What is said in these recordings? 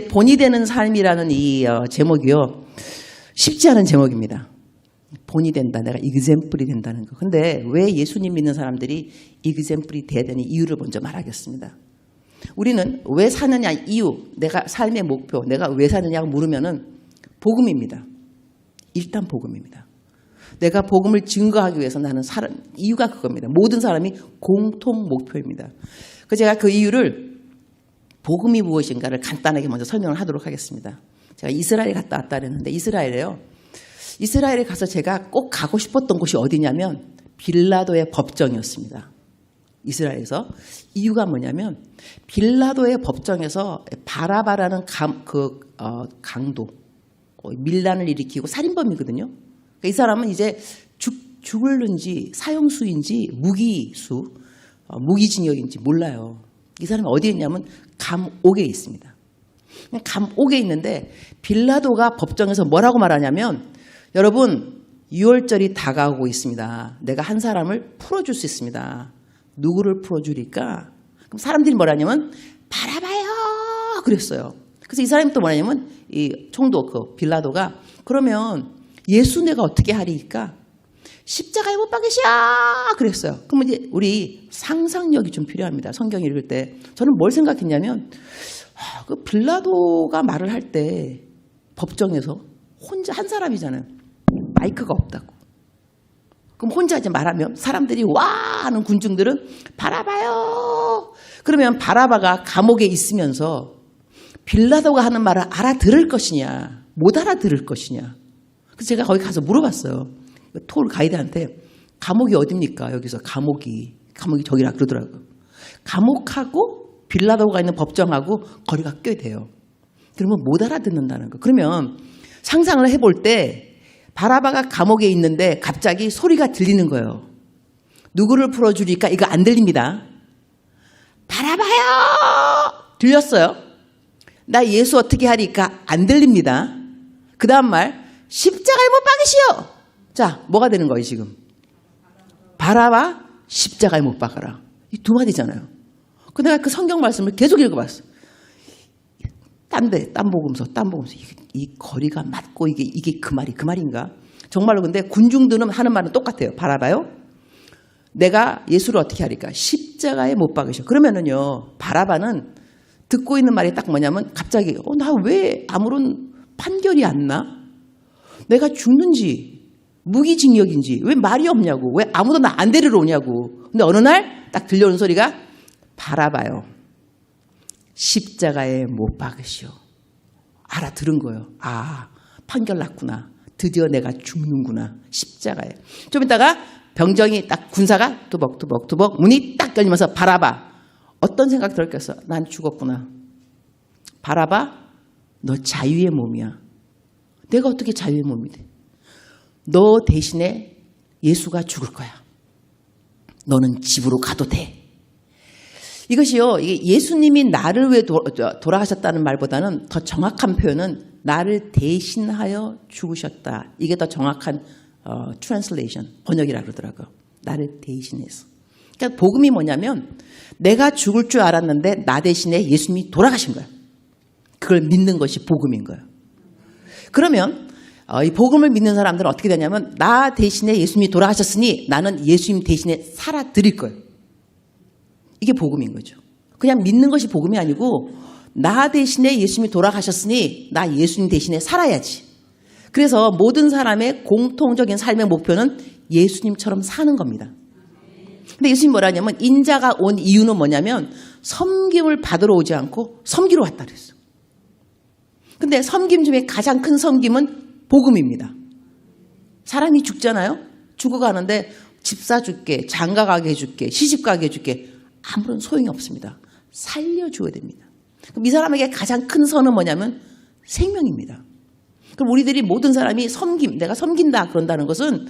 본이 되는 삶이라는 이 제목이요. 쉽지 않은 제목입니다. 본이 된다. 내가 이그젬플이 된다는 거. 근데 왜 예수님 믿는 사람들이 이그젬플이 돼야 되는 이유를 먼저 말하겠습니다. 우리는 왜 사느냐 이유, 내가 삶의 목표, 내가 왜 사느냐고 물으면은 복음입니다. 일단 복음입니다. 내가 복음을 증거하기 위해서 나는 이유가 그겁니다. 모든 사람이 공통 목표입니다. 그래서 제가 그 이유를 복음이 무엇인가를 간단하게 먼저 설명을 하도록 하겠습니다. 제가 이스라엘에 갔다 왔다 그랬는데 이스라엘에 가서 제가 꼭 가고 싶었던 곳이 어디냐면 빌라도의 법정이었습니다. 이스라엘에서. 이유가 뭐냐면 빌라도의 법정에서 바라바라는 강도, 밀란을 일으키고 살인범이거든요. 그러니까 이 사람은 이제 죽을는지 사형수인지 무기징역인지 몰라요. 이 사람이 어디에 있냐면 감옥에 있습니다. 감옥에 있는데 빌라도가 법정에서 뭐라고 말하냐면 여러분 6월절이 다가오고 있습니다. 내가 한 사람을 풀어줄 수 있습니다. 누구를 풀어주리까? 그럼 사람들이 뭐라냐면 바라바요 그랬어요. 그래서 이 사람이 또 뭐냐면 이 총독 빌라도가 그러면 예수 내가 어떻게 하리까? 십자가에 못 박으시야 그랬어요. 그러면 이제 우리 상상력이 좀 필요합니다. 성경 읽을 때 저는 뭘 생각했냐면 그 빌라도가 말을 할 때 법정에서 혼자 한 사람이잖아요. 마이크가 없다고. 그럼 혼자 이제 말하면 사람들이 와 하는 군중들은 바라바요. 그러면 바라바가 감옥에 있으면서 빌라도가 하는 말을 알아들을 것이냐 못 알아들을 것이냐. 그래서 제가 거기 가서 물어봤어요. 톨 가이드한테 감옥이 어딥니까? 여기서 감옥이 저기라 그러더라고요. 감옥하고 빌라도가 있는 법정하고 거리가 꽤 돼요. 그러면 못 알아듣는다는 거. 그러면 상상을 해볼 때 바라바가 감옥에 있는데 갑자기 소리가 들리는 거예요. 누구를 풀어주니까 이거 안 들립니다. 바라바요! 들렸어요. 나 예수 어떻게 하니까 안 들립니다. 그 다음 말 십자가에 못 박으시오. 자, 뭐가 되는 거예요, 지금? 바라바 십자가에 못 박아라. 이 두 마디잖아요. 그 내가 그 성경 말씀을 계속 읽어봤어. 딴 복음서. 이 거리가 맞고 이게 그 말인가? 정말로 근데 군중들은 하는 말은 똑같아요. 바라바요. 내가 예수를 어떻게 하리까? 십자가에 못 박으셔. 그러면은요, 바라바는 듣고 있는 말이 딱 뭐냐면 갑자기 나 왜 아무런 판결이 안 나? 내가 죽는지 무기징역인지 왜 말이 없냐고 왜 아무도 나 안 데리러 오냐고. 근데 어느 날 딱 들려오는 소리가 바라봐요. 십자가에 못 박으시오. 알아들은 거예요. 아 판결 났구나. 드디어 내가 죽는구나. 십자가에. 좀 이따가 병정이 딱 군사가 투벅투벅 문이 딱 열리면서 바라봐. 어떤 생각 들었겠어? 난 죽었구나. 바라봐 너 자유의 몸이야. 내가 어떻게 자유의 몸이 돼? 너 대신에 예수가 죽을 거야. 너는 집으로 가도 돼. 이것이요. 예수님이 나를 위해 돌아가셨다는 말보다는 더 정확한 표현은 나를 대신하여 죽으셨다. 이게 더 정확한 트랜슬레이션, 번역이라 그러더라고요. 나를 대신해서. 그러니까 복음이 뭐냐면 내가 죽을 줄 알았는데 나 대신에 예수님이 돌아가신 거야. 그걸 믿는 것이 복음인 거예요. 그러면 이 복음을 믿는 사람들은 어떻게 되냐면 나 대신에 예수님이 돌아가셨으니 나는 예수님 대신에 살아드릴 거예요. 이게 복음인 거죠. 그냥 믿는 것이 복음이 아니고 나 대신에 예수님이 돌아가셨으니 나 예수님 대신에 살아야지. 그래서 모든 사람의 공통적인 삶의 목표는 예수님처럼 사는 겁니다. 근데 예수님이 뭐라냐면 인자가 온 이유는 뭐냐면 섬김을 받으러 오지 않고 섬기러 왔다 그랬어요. 근데 섬김 중에 가장 큰 섬김은 복음입니다. 사람이 죽잖아요. 죽어가는데 집 사줄게, 장가 가게 해줄게, 시집 가게 해줄게. 아무런 소용이 없습니다. 살려줘야 됩니다. 그럼 이 사람에게 가장 큰 선은 뭐냐면 생명입니다. 그럼 우리들이 모든 사람이 내가 섬긴다 그런다는 것은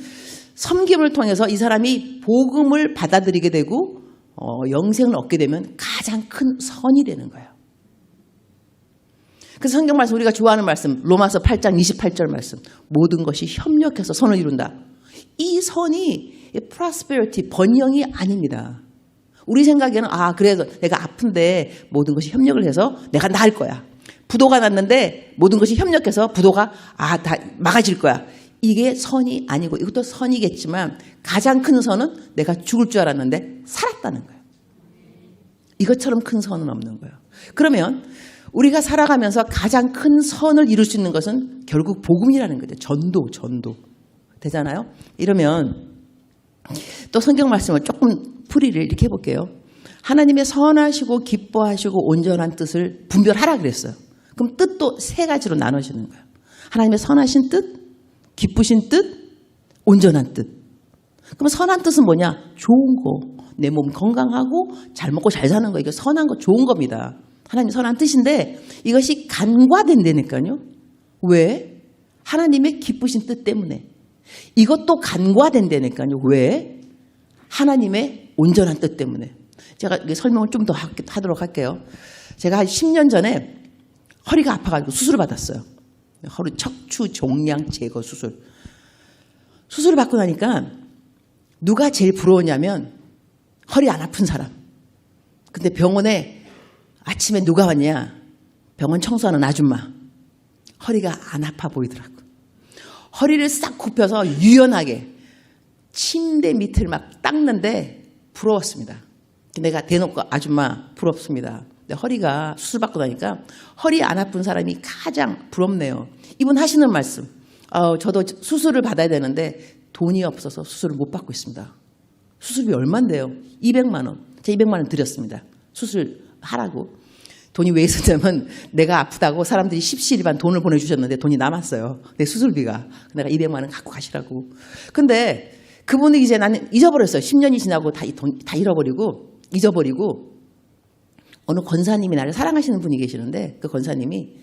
섬김을 통해서 이 사람이 복음을 받아들이게 되고 영생을 얻게 되면 가장 큰 선이 되는 거예요. 그래서 성경 말씀 우리가 좋아하는 말씀 로마서 8장 28절 말씀 모든 것이 협력해서 선을 이룬다. 이 선이 prosperity 번영이 아닙니다. 우리 생각에는 그래서 내가 아픈데 모든 것이 협력을 해서 내가 나을 거야. 부도가 났는데 모든 것이 협력해서 부도가 다 막아질 거야. 이게 선이 아니고 이것도 선이겠지만 가장 큰 선은 내가 죽을 줄 알았는데 살았다는 거예요. 이것처럼 큰 선은 없는 거예요. 그러면 우리가 살아가면서 가장 큰 선을 이룰 수 있는 것은 결국 복음이라는 거죠. 전도. 되잖아요? 이러면 또 성경 말씀을 조금 풀이를 이렇게 해볼게요. 하나님의 선하시고 기뻐하시고 온전한 뜻을 분별하라 그랬어요. 그럼 뜻도 세 가지로 나눠지는 거예요. 하나님의 선하신 뜻, 기쁘신 뜻, 온전한 뜻. 그럼 선한 뜻은 뭐냐? 좋은 거. 내 몸 건강하고 잘 먹고 잘 사는 거. 이거 선한 거 좋은 겁니다. 하나님의 선한 뜻인데 이것이 간과된다니까요. 왜? 하나님의 기쁘신 뜻 때문에. 이것도 간과된다니까요. 왜? 하나님의 온전한 뜻 때문에. 제가 설명을 좀 더 하도록 할게요. 제가 한 10년 전에 허리가 아파가지고 수술을 받았어요. 허리 척추 종양 제거 수술. 수술을 받고 나니까 누가 제일 부러웠냐면 허리 안 아픈 사람. 근데 병원에 아침에 누가 왔냐? 병원 청소하는 아줌마. 허리가 안 아파 보이더라고. 허리를 싹 굽혀서 유연하게 침대 밑을 막 닦는데 부러웠습니다. 내가 대놓고 아줌마 부럽습니다. 근데 허리가 수술받고 나니까 허리 안 아픈 사람이 가장 부럽네요. 이분 하시는 말씀. 저도 수술을 받아야 되는데 돈이 없어서 수술을 못 받고 있습니다. 수술비 얼마인데요? 200만 원. 제가 200만 원 드렸습니다. 수술하라고. 돈이 왜 있었냐면 내가 아프다고 사람들이 십시일반 돈을 보내주셨는데 돈이 남았어요. 내 수술비가. 내가 200만 원 갖고 가시라고. 근데 그분이 이제 나는 잊어버렸어요. 10년이 지나고 다 잊어버리고 어느 권사님이 나를 사랑하시는 분이 계시는데 그 권사님이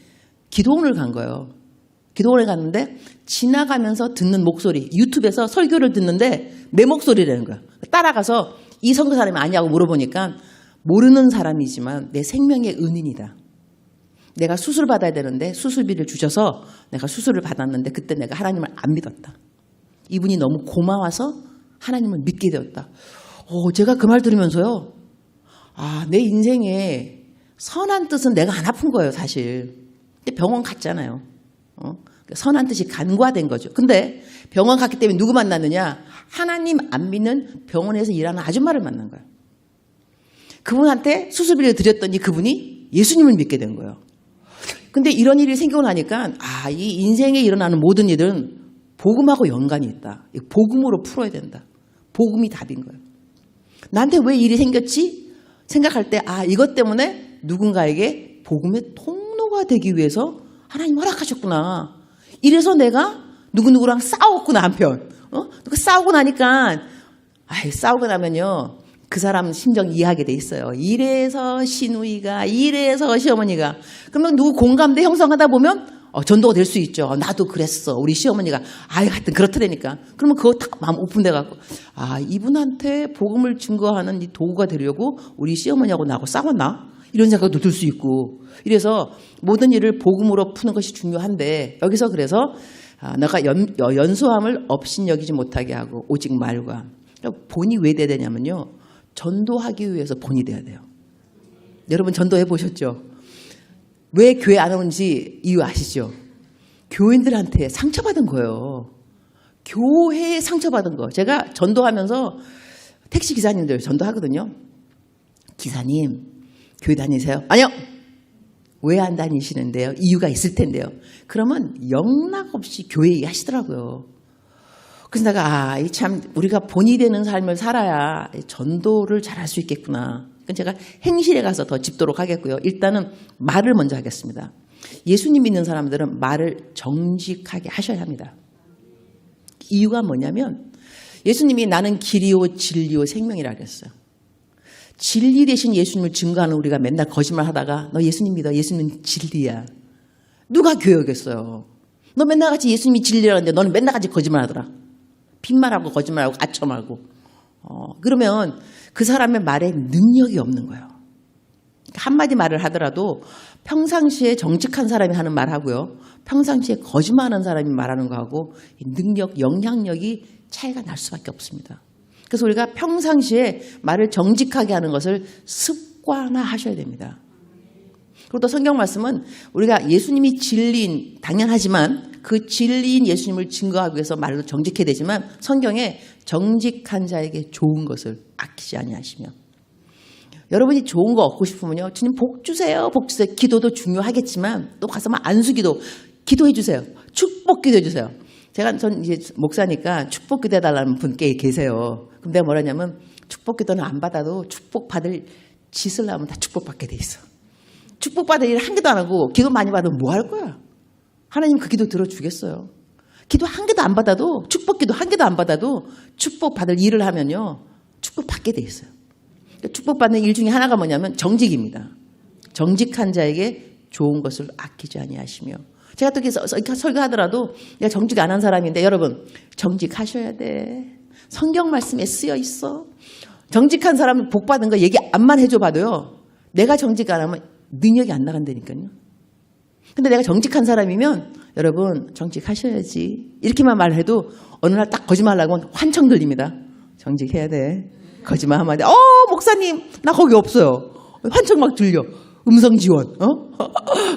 기도원을 간 거예요. 기도원에 갔는데 지나가면서 듣는 목소리, 유튜브에서 설교를 듣는데 내 목소리라는 거야. 따라가서 이 선교사람이 아니냐고 물어보니까 모르는 사람이지만 내 생명의 은인이다. 내가 수술 받아야 되는데 수술비를 주셔서 내가 수술을 받았는데 그때 내가 하나님을 안 믿었다. 이분이 너무 고마워서 하나님을 믿게 되었다. 제가 그 말 들으면서요. 내 인생에 선한 뜻은 내가 안 아픈 거예요, 사실. 근데 병원 갔잖아요. 선한 뜻이 간과된 거죠. 근데 병원 갔기 때문에 누구 만났느냐? 하나님 안 믿는 병원에서 일하는 아줌마를 만난 거예요. 그분한테 수술비를 드렸더니 그분이 예수님을 믿게 된 거예요. 근데 이런 일이 생기고 나니까 이 인생에 일어나는 모든 일은 복음하고 연관이 있다. 복음으로 풀어야 된다. 복음이 답인 거예요. 나한테 왜 일이 생겼지? 생각할 때 이것 때문에 누군가에게 복음의 통로가 되기 위해서 하나님 허락하셨구나. 이래서 내가 누구누구랑 싸웠구나 한편. 싸우고 나니까 싸우고 나면요. 그 사람 심정 이해하게 돼 있어요. 이래서 시누이가 이래서 시어머니가. 그러면 누구 공감대 형성하다 보면 전도가 될 수 있죠. 나도 그랬어. 우리 시어머니가 하여튼 그렇더라니까. 그러면 그거 딱 마음 오픈돼 갖고 이분한테 복음을 증거하는 이 도구가 되려고 우리 시어머니하고 나하고 싸웠나? 이런 생각도 들 수 있고. 이래서 모든 일을 복음으로 푸는 것이 중요한데 여기서 그래서 너가 연소함을 업신여기지 못하게 하고 오직 말과. 본이 왜 돼야 되냐면요. 전도하기 위해서 본이 돼야 돼요. 여러분 전도해 보셨죠? 왜 교회 안 오는지 이유 아시죠? 교인들한테 상처받은 거예요. 교회에 상처받은 거. 제가 전도하면서 택시 기사님들 전도하거든요. 기사님, 교회 다니세요? 아니요. 왜 안 다니시는데요? 이유가 있을 텐데요. 그러면 영락없이 교회 얘기하시더라고요. 그래서 내가 참 우리가 본이 되는 삶을 살아야 전도를 잘할 수 있겠구나. 제가 행실에 가서 더 짚도록 하겠고요. 일단은 말을 먼저 하겠습니다. 예수님 믿는 사람들은 말을 정직하게 하셔야 합니다. 이유가 뭐냐면 예수님이 나는 길이요 진리요 생명이라 그랬어요. 진리 대신 예수님을 증거하는 우리가 맨날 거짓말 하다가 너 예수님 믿어. 예수님은 진리야. 누가 교회겠어요. 너 맨날 같이 예수님이 진리라는데 너는 맨날 같이 거짓말 하더라. 빈말하고 거짓말하고 아첨하고. 그러면 그 사람의 말에 능력이 없는 거예요. 한마디 말을 하더라도 평상시에 정직한 사람이 하는 말하고요. 평상시에 거짓말하는 사람이 말하는 거하고 능력, 영향력이 차이가 날 수밖에 없습니다. 그래서 우리가 평상시에 말을 정직하게 하는 것을 습관화하셔야 됩니다. 그리고 또 성경 말씀은 우리가 예수님이 진리인, 당연하지만 그 진리인 예수님을 증거하기 위해서 말로 정직해야 되지만 성경에 정직한 자에게 좋은 것을 아끼지 아니하시며, 여러분이 좋은 거 얻고 싶으면요, 주님 복 주세요, 복 주세요. 기도도 중요하겠지만 또 가서 막 안수기도 기도해 주세요. 축복 기도해 주세요. 전 이제 목사니까 축복 기도해 달라는 분께 계세요. 그럼 내가 뭐라냐면, 축복 기도는 안 받아도 축복 받을 짓을 하면 다 축복받게 돼 있어. 축복 받을 일 한 개도 안 하고 기도 많이 받으면 뭐 할 거야? 하나님 그 기도 들어주겠어요. 기도 한 개도 안 받아도, 축복 기도 한 개도 안 받아도 축복 받을 일을 하면요, 축복 받게 돼 있어요. 축복 받는 일 중에 하나가 뭐냐면 정직입니다. 정직한 자에게 좋은 것을 아끼지 아니하시며. 제가 또 설교하더라도 내가 정직 안 한 사람인데, 여러분 정직하셔야 돼. 성경 말씀에 쓰여 있어. 정직한 사람은 복 받은 거 얘기 안만 해줘 봐도요, 내가 정직 안 하면 능력이 안 나간다니까요. 근데 내가 정직한 사람이면 여러분 정직하셔야지 이렇게만 말해도 어느 날 딱 거짓말하고 환청 들립니다. 정직해야 돼. 거짓말하면 안 돼. 목사님 나 거기 없어요. 환청 막 들려. 음성 지원.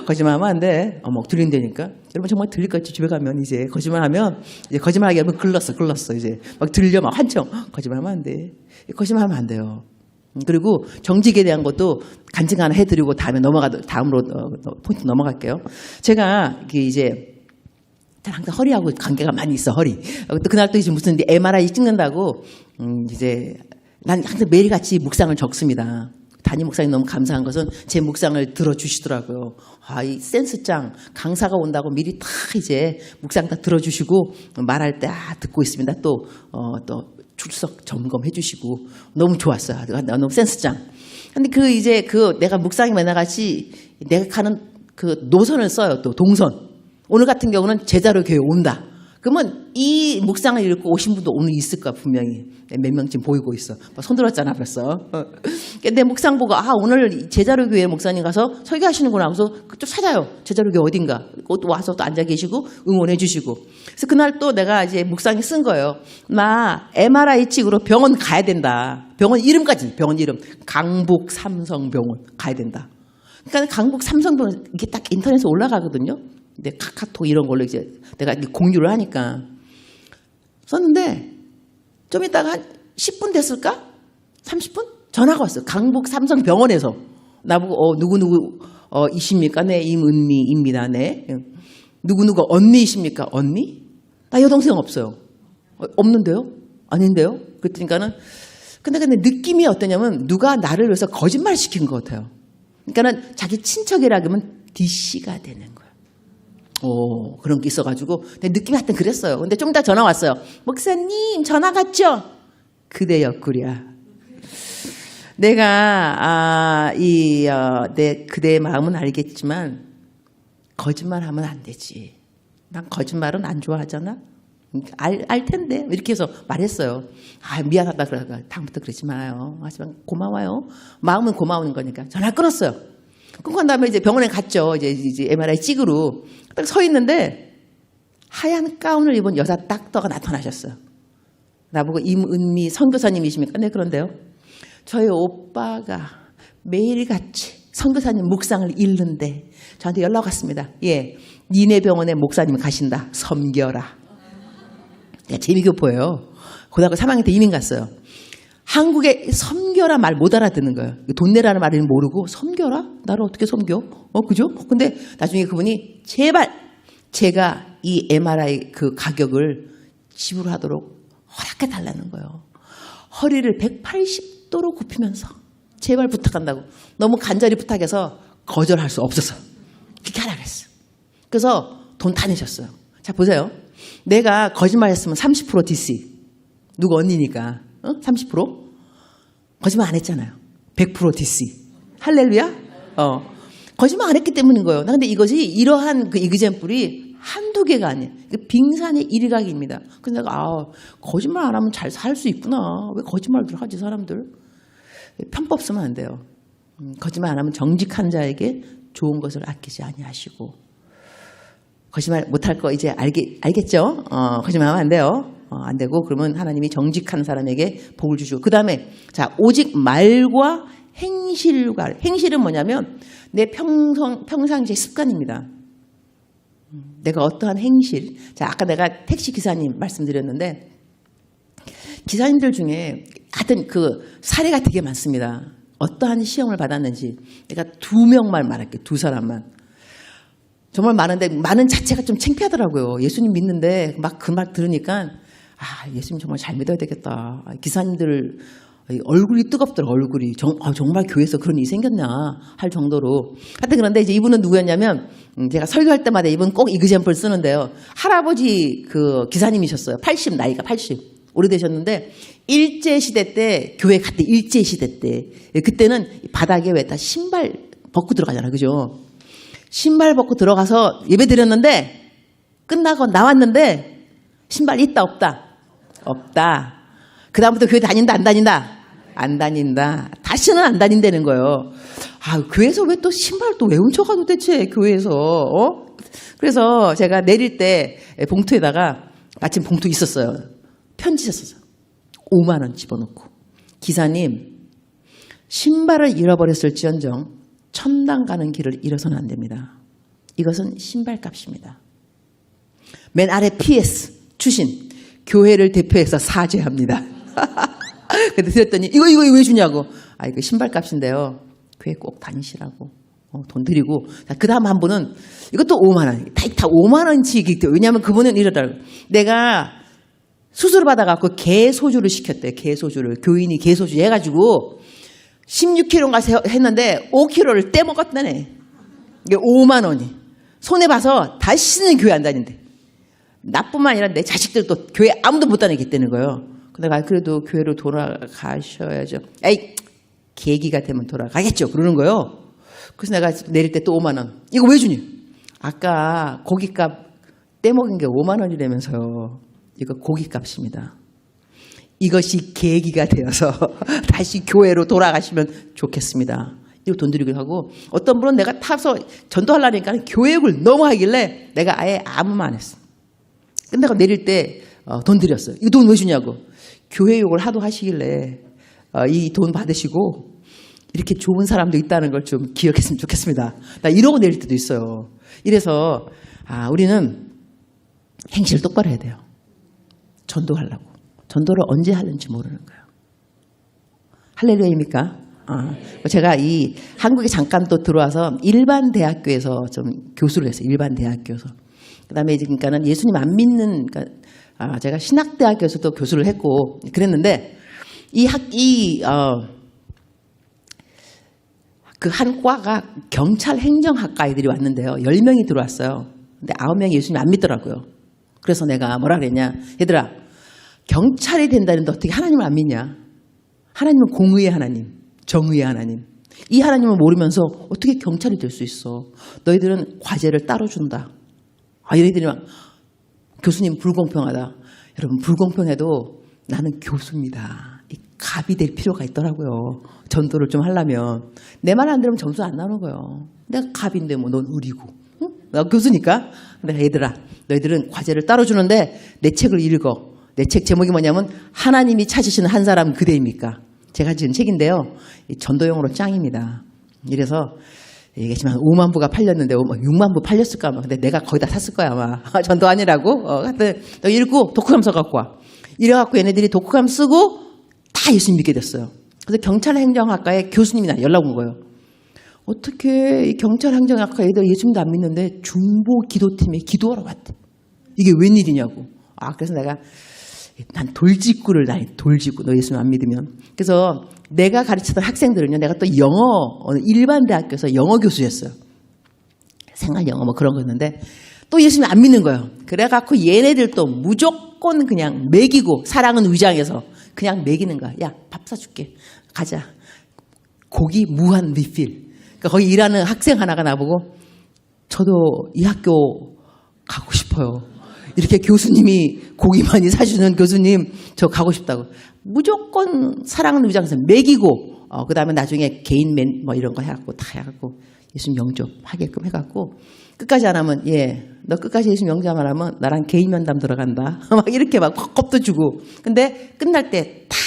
거짓말하면 안 돼. 막 들린다니까. 여러분 정말 들릴 것 같이 집에 가면 이제 거짓말하면, 이제 거짓말하게 하면 글렀어 이제 막 들려 막 환청. 거짓말하면 안 돼. 거짓말하면 안 돼요. 그리고 정직에 대한 것도 간증 하나 해드리고 다음으로 포인트 넘어갈게요. 제가 이제 항상 허리하고 관계가 많이 있어, 허리. 또 그날 또 이제 무슨 MRI 찍는다고 이제 난 항상 매일같이 묵상을 적습니다. 담임 목사님 너무 감사한 것은 제 묵상을 들어주시더라고요. 이 센스짱 강사가 온다고 미리 다 이제 묵상 다 들어주시고 말할 때 듣고 있습니다. 또 출석 점검해 주시고 너무 좋았어요. 너무 센스짱. 근데 내가 묵상이 맨날 같이 내가 가는 그 노선을 써요. 또 동선. 오늘 같은 경우는 제자로 교회 온다. 그러면 이 묵상을 읽고 오신 분도 오늘 있을 거야, 분명히. 몇 명 지금 보이고 있어. 손 들었잖아, 벌써. 내 묵상 보고, 오늘 제자로 교회 목사님 가서 설교하시는구나. 그래서 또 찾아요. 제자로 교회 어딘가. 또 와서 또 앉아 계시고 응원해 주시고. 그래서 그날 또 내가 이제 묵상에 쓴 거예요. 나 MRI 찍으러 병원 가야 된다. 병원 이름까지, 병원 이름. 강북 삼성병원 가야 된다. 그러니까 강북 삼성병원 이게 딱 인터넷에 올라가거든요. 근데 카카오톡 이런 걸로 이제 내가 공유를 하니까 썼는데, 좀 있다가 한 10분 됐을까? 30분? 전화가 왔어요. 강북 삼성병원에서. 나보고 누구누구 이십니까? 네, 임은미입니다. 네. 누구누구 언니이십니까? 언니? 나 여동생 없어요. 없는데요? 아닌데요? 그러니까는, 근데 느낌이 어떠냐면 누가 나를 위해서 거짓말 시킨 것 같아요. 그러니까는 자기 친척이라면 DC가 되는 거예요. 그런 게 있어가지고 내 느낌이 하여튼 그랬어요. 근데 좀 이따 전화 왔어요. 목사님 전화 갔죠? 그대였구랴. 내가 내 그대의 마음은 알겠지만 거짓말하면 안 되지. 난 거짓말은 안 좋아하잖아. 알 텐데 이렇게 해서 말했어요. 미안하다 그러다가 다음부터 그러지 마요. 하지만 고마워요. 마음은 고마운 거니까. 전화 끊었어요. 끊고 난 다음에 이제 병원에 갔죠. 이제 MRI 찍으러 딱 서 있는데 하얀 가운을 입은 여자 닥터가 나타나셨어요. 나보고 임은미 선교사님이십니까? 네, 그런데요. 저희 오빠가 매일같이 선교사님 묵상을 읽는데 저한테 연락 왔습니다. 예, 니네 병원에 목사님 가신다. 섬겨라. 재미교포예요. 고등학교 3학년 때 이민 갔어요. 한국에 섬겨라 말 못 알아듣는 거예요. 돈 내라는 말을 모르고 섬겨라? 나를 어떻게 섬겨? 그죠? 근데 나중에 그분이 제발 제가 이 MRI 그 가격을 지불하도록 허락해 달라는 거예요. 허리를 180도로 굽히면서 제발 부탁한다고. 너무 간절히 부탁해서 거절할 수 없어서 그렇게 하라 그랬어요. 그래서 돈 다 내셨어요. 자, 보세요. 내가 거짓말했으면 30% DC. 누구 언니니까. 30%? 거짓말 안 했잖아요. 100% DC. 할렐루야? 거짓말 안 했기 때문인 거예요. 근데 이것이 이러한 그 이그젠플이 한두 개가 아니에요. 빙산의 일각입니다. 그래서 내가 거짓말 안 하면 잘 살 수 있구나. 왜 거짓말들 하지 사람들? 편법 쓰면 안 돼요. 거짓말 안 하면 정직한 자에게 좋은 것을 아끼지 아니하시고. 거짓말 못할 거 이제 알겠죠? 거짓말하면 안 돼요. 안 되고 그러면 하나님이 정직한 사람에게 복을 주시고, 그 다음에 자, 오직 말과 행실은 뭐냐면 내 평상시의 습관입니다. 내가 어떠한 행실. 자, 아까 내가 택시 기사님 말씀드렸는데 기사님들 중에 하여튼 그 사례가 되게 많습니다. 어떠한 시험을 받았는지 내가 2명만 말할게요. 2사람만. 정말 많은데 많은 자체가 좀 창피하더라고요. 예수님 믿는데 막 그 말 들으니까 예수님 정말 잘 믿어야 되겠다. 기사님들 얼굴이 뜨겁더라고요. 얼굴이. 정말 교회에서 그런 일이 생겼나 할 정도로. 하여튼 그런데 이제 이분은 누구였냐면 제가 설교할 때마다 이분 꼭 이그젠플 쓰는데요. 할아버지 그 기사님이셨어요. 나이가 80. 오래되셨는데 일제시대 때 교회 갔대. 일제시대 때. 그때는 바닥에 왜 다 신발 벗고 들어가잖아요. 그죠? 신발 벗고 들어가서 예배 드렸는데 끝나고 나왔는데 신발 있다 없다? 없다. 그다음부터 교회 다닌다 안 다닌다? 안 다닌다. 다시는 안 다닌다는 거예요. 교회에서 왜 또 신발 또 왜 훔쳐가 도대체 교회에서. 그래서 제가 내릴 때 봉투에다가 마침 봉투 있었어요. 편지 썼어요. 5만 원 집어넣고. 기사님, 신발을 잃어버렸을지언정 천당 가는 길을 잃어서는 안 됩니다. 이것은 신발값입니다. 맨 아래 PS 추신 교회를 대표해서 사죄합니다. 근데 드렸더니 이거 왜 주냐고. 이거 신발값인데요. 교회 꼭 다니시라고. 돈 드리고. 그 다음 한 분은 이것도 5만 원. 다 5만 원씩. 왜냐하면 그분은 이러더라고요. 내가 수술을 받아갖고 개소주를 시켰대요. 개소주를. 교인이 개소주 해가지고 16kg인가 했는데 5kg를 떼먹었다네. 이게 5만 원이. 손해봐서 다시는 교회 안 다닌대. 나뿐만 아니라 내 자식들도 교회 아무도 못 다니겠다는 거예요. 내가 그래도 교회로 돌아가셔야죠. 계기가 되면 돌아가겠죠. 그러는 거예요. 그래서 내가 내릴 때 또 5만 원. 이거 왜 주니? 아까 고깃값 떼먹은 게 5만 원이라면서요. 이거 고깃값입니다. 이것이 계기가 되어서 다시 교회로 돌아가시면 좋겠습니다. 이거 돈 드리기도 하고 어떤 분은 내가 타서 전도하려니까 교회욕을 너무 하길래 내가 아예 아무 말 안 했어. 끝나고 내릴 때 돈 드렸어요. 이거 돈 왜 주냐고. 교회욕을 하도 하시길래 이 돈 받으시고 이렇게 좋은 사람도 있다는 걸 좀 기억했으면 좋겠습니다. 나 이러고 내릴 때도 있어요. 이래서 우리는 행실 똑바로 해야 돼요. 전도하려고. 전도를 언제 하는지 모르는 거예요. 할렐루야입니까? 제가 이 한국에 잠깐 또 들어와서 일반 대학교에서 좀 교수를 했어요. 일반 대학교에서. 그다음에 이제 그러니까는 예수님 안 믿는 제가 신학대학교에서도 교수를 했고 그랬는데 그 한 과가 경찰 행정학과 아이들이 왔는데요. 10명이 들어왔어요. 근데 9명이 예수님 안 믿더라고요. 그래서 내가 뭐라 그랬냐. 얘들아, 경찰이 된다는데 어떻게 하나님을 안 믿냐. 하나님은 공의의 하나님, 정의의 하나님. 이 하나님을 모르면서 어떻게 경찰이 될 수 있어. 너희들은 과제를 따로 준다. 얘네들이 막 교수님 불공평하다. 여러분 불공평해도 나는 교수입니다. 이 갑이 될 필요가 있더라고요. 전도를 좀 하려면. 내 말 안 들으면 점수 안 나오는 거예요. 내가 갑인데 뭐 넌 의리고. 응? 나 교수니까. 근데 얘들아 너희들은 과제를 따로 주는데 내 책을 읽어. 내 책 제목이 뭐냐면 하나님이 찾으시는 한 사람 그대입니까? 제가 지은 책인데요. 전도용으로 짱입니다. 이래서 얘기했지만 5만 부가 팔렸는데 6만 부 팔렸을까 아마. 근데 내가 거의 다 샀을 거야 아마. 전도 아니라고. 하여튼 너 읽고 독후감서 갖고 와. 이래갖고 얘네들이 독후감 쓰고 다 예수님 믿게 됐어요. 그래서 경찰행정학과에 교수님이 나 연락 온 거예요. 어떻게 이 경찰행정학과 애들 예수님도 안 믿는데 중보 기도팀에 기도하러 왔대. 이게 웬일이냐고. 그래서 내가 난 돌직구를 돌직구. 너 예수님 안 믿으면. 그래서 내가 가르치던 학생들은요. 내가 또 일반 대학교에서 영어 교수였어요. 생활 영어 뭐 그런 거였는데 또 예수님 안 믿는 거예요. 그래갖고 얘네들도 무조건 그냥 먹이고 사랑은 위장해서 그냥 먹이는 거야. 야, 밥 사줄게. 가자. 고기 무한 리필. 그러니까 거기 일하는 학생 하나가 나보고 저도 이 학교 가고 싶어요. 이렇게 교수님이 고기 많이 사주는 교수님 저 가고 싶다고. 무조건 사랑은 위장해서 먹이고 그 다음에 나중에 개인 뭐 이런 거 해갖고 다 해갖고 예수님 영접하게끔 해갖고 끝까지 안 하면 너 끝까지 예수님 영접 안 하면 나랑 개인 면담 들어간다. 막 이렇게 막 겁도 주고. 근데 끝날 때 다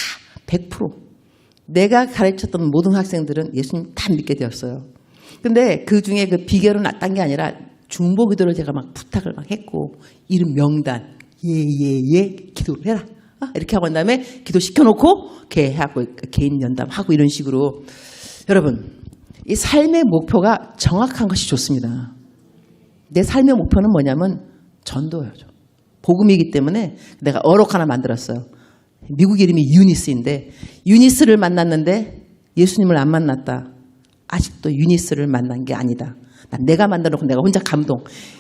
100% 내가 가르쳤던 모든 학생들은 예수님 다 믿게 되었어요. 근데 그 중에 그 비결은 딴 게 아니라 중보기도를 제가 막 부탁을 막 했고, 이름 명단, 기도를 해라. 이렇게 하고 난 다음에 기도 시켜놓고 개하고 개인 연담하고 이런 식으로. 여러분, 이 삶의 목표가 정확한 것이 좋습니다. 내 삶의 목표는 뭐냐면 전도예요. 복음이기 때문에 내가 어록 하나 만들었어요. 미국 이름이 유니스인데, 유니스를 만났는데 예수님을 안 만났다. 아직도 유니스를 만난 게 아니다. 내가 만들어놓고 내가 혼자 감동.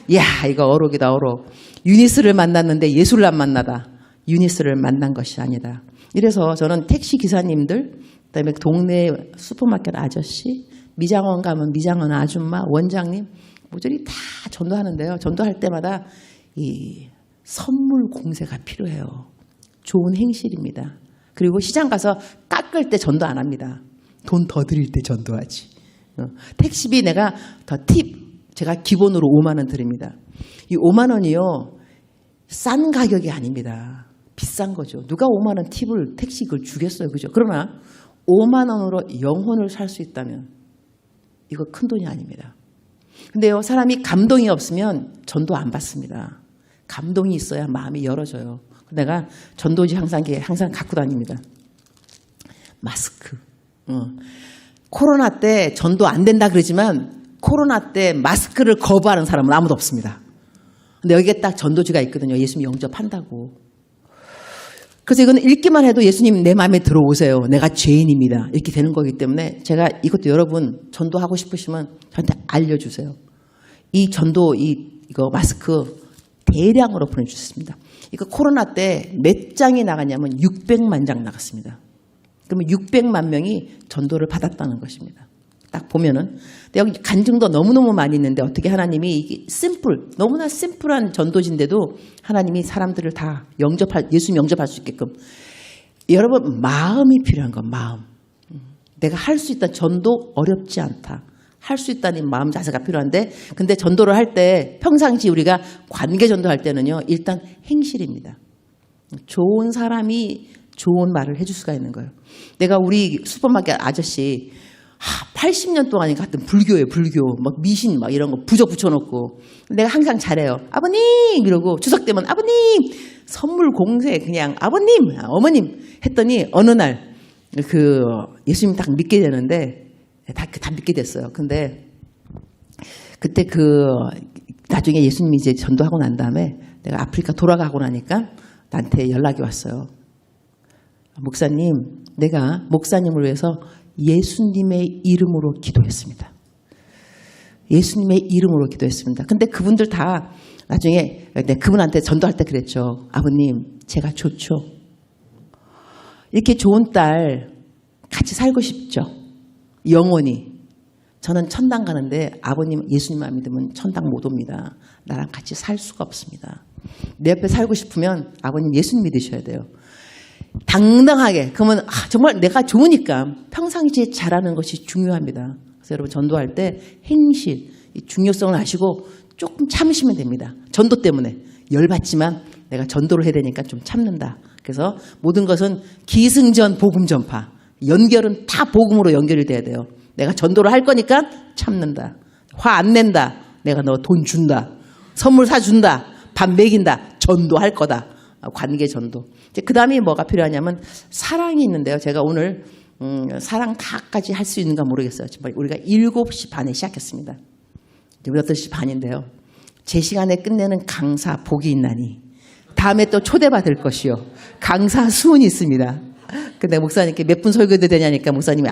이야, 이거 어록이다, 어록. 유니스를 만났는데 예수를 안 만나다. 유니스를 만난 것이 아니다. 이래서 저는 택시 기사님들, 그다음에 동네 슈퍼마켓 아저씨, 미장원 가면 미장원 아줌마, 원장님 모조리 다 전도하는데요. 전도할 때마다 이 선물 공세가 필요해요. 좋은 행실입니다. 그리고 시장 가서 깎을 때 전도 안 합니다. 돈 더 드릴 때 전도하지. 택시비 내가 더 제가 기본으로 5만 원 드립니다. 이 5만 원이요, 싼 가격이 아닙니다. 비싼 거죠. 누가 5만 원 팁을 택시 그걸 주겠어요, 그죠? 그러나 5만 원으로 영혼을 살 수 있다면 이거 큰 돈이 아닙니다. 근데요, 사람이 감동이 없으면 전도 안 받습니다. 감동이 있어야 마음이 열어져요. 내가 전도지 항상 갖고 다닙니다. 마스크. 코로나 때 전도 안 된다 그러지만 코로나 때 마스크를 거부하는 사람은 아무도 없습니다. 근데 여기에 딱 전도지가 있거든요. 예수님 영접한다고. 그래서 이거는 읽기만 해도 예수님 내 마음에 들어오세요. 내가 죄인입니다. 이렇게 되는 거기 때문에 제가 이것도 여러분 전도하고 싶으시면 저한테 알려주세요. 이 전도 이거 마스크 대량으로 보내주셨습니다. 이거 코로나 때 몇 장이 나갔냐면 600만 장 나갔습니다. 그러면 600만 명이 전도를 받았다는 것입니다. 딱 보면은. 근데 여기 간증도 너무너무 많이 있는데 어떻게 하나님이 이게 너무나 심플한 전도지인데도 하나님이 사람들을 다 예수님 영접할 수 있게끔. 여러분, 마음이 필요한 건 마음. 내가 할 수 있다. 전도 어렵지 않다. 할 수 있다는 마음 자세가 필요한데, 근데 전도를 할 때 평상시 우리가 관계 전도할 때는요, 일단 행실입니다. 좋은 사람이 좋은 말을 해줄 수가 있는 거예요. 내가 우리 슈퍼마켓 아저씨 80년 동안 같은 불교예요. 불교 막 미신 막 이런 거 부적 붙여놓고 내가 항상 잘해요. 아버님 이러고 추석 때면 아버님 선물 공세 그냥 아버님 어머님 했더니 어느 날 그 예수님 딱 믿게 되는데 다 믿게 됐어요. 근데 그때 나중에 예수님이 이제 전도하고 난 다음에 내가 아프리카 돌아가고 나니까 나한테 연락이 왔어요. 목사님, 내가 목사님을 위해서 예수님의 이름으로 기도했습니다. 예수님의 이름으로 기도했습니다. 근데 그분들 다 나중에 그분한테 전도할 때 그랬죠. 아버님, 제가 좋죠. 이렇게 좋은 딸 같이 살고 싶죠. 영원히. 저는 천당 가는데 아버님, 예수님만 믿으면 천당 못 옵니다. 나랑 같이 살 수가 없습니다. 내 옆에 살고 싶으면 아버님 예수님 믿으셔야 돼요. 당당하게. 그러면 정말 내가 좋으니까 평상시에 잘하는 것이 중요합니다. 그래서 여러분 전도할 때 행실, 중요성을 아시고 조금 참으시면 됩니다. 전도 때문에 열받지만 내가 전도를 해야 되니까 좀 참는다. 그래서 모든 것은 기승전 복음 전파. 연결은 다 복음으로 연결이 돼야 돼요. 내가 전도를 할 거니까 참는다. 화 안 낸다. 내가 너 돈 준다. 선물 사준다. 밥 먹인다. 전도할 거다. 관계 전도. 그 다음에 뭐가 필요하냐면 사랑이 있는데요. 제가 오늘 사랑 다까지 할 수 있는가 모르겠어요. 우리가 7시 반에 시작했습니다. 우리 8시 반인데요. 제 시간에 끝내는 강사 복이 있나니 다음에 또 초대받을 것이요. 강사 수훈이 있습니다. 근데 목사님께 몇 분 설교도 되냐니까 목사님이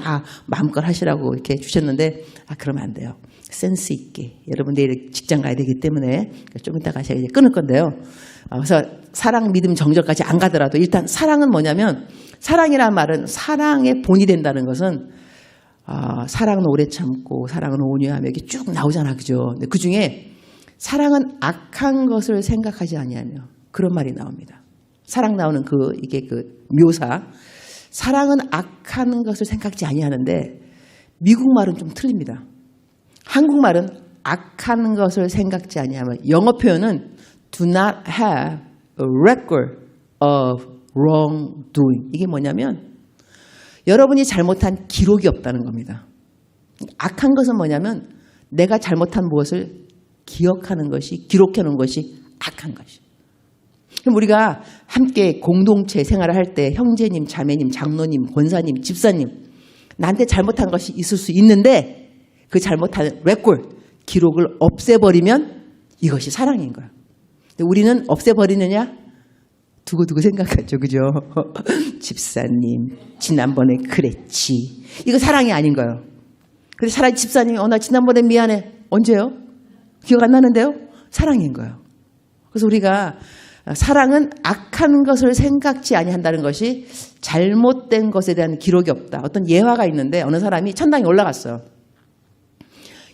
마음껏 하시라고 이렇게 주셨는데 그러면 안 돼요. 센스 있게. 여러분 내일 직장 가야 되기 때문에 좀 이따가 제가 이제 끊을 건데요. 그래서 사랑, 믿음, 정절까지 안 가더라도 일단 사랑은 뭐냐면 사랑이란 말은 사랑의 본이 된다는 것은 사랑은 오래 참고 사랑은 온유하며 이렇게 쭉 나오잖아. 그죠? 근데 그중에 사랑은 악한 것을 생각하지 아니하며 그런 말이 나옵니다. 사랑 나오는 이게 묘사. 사랑은 악한 것을 생각지 아니하는데 미국 말은 좀 틀립니다. 한국말은 악한 것을 생각지 아니하며 영어 표현은 do not have a record of wrongdoing. 이게 뭐냐면 여러분이 잘못한 기록이 없다는 겁니다. 악한 것은 뭐냐면 내가 잘못한 무엇을 기억하는 것이, 기록해 놓은 것이 악한 것이에요. 그럼 우리가 함께 공동체 생활을 할 때 형제님, 자매님, 장로님, 권사님, 집사님, 나한테 잘못한 것이 있을 수 있는데 그 잘못한 레코드, 기록을 없애버리면 이것이 사랑인 거야. 근데 우리는 없애버리느냐? 두고두고 생각하죠. 그죠? 집사님, 지난번에 그랬지. 이거 사랑이 아닌 거예요. 그래서 차라리 집사님이 나 지난번에 미안해. 언제요? 기억 안 나는데요? 사랑인 거예요. 그래서 우리가 사랑은 악한 것을 생각지 아니한다는 것이 잘못된 것에 대한 기록이 없다. 어떤 예화가 있는데 어느 사람이 천당에 올라갔어요.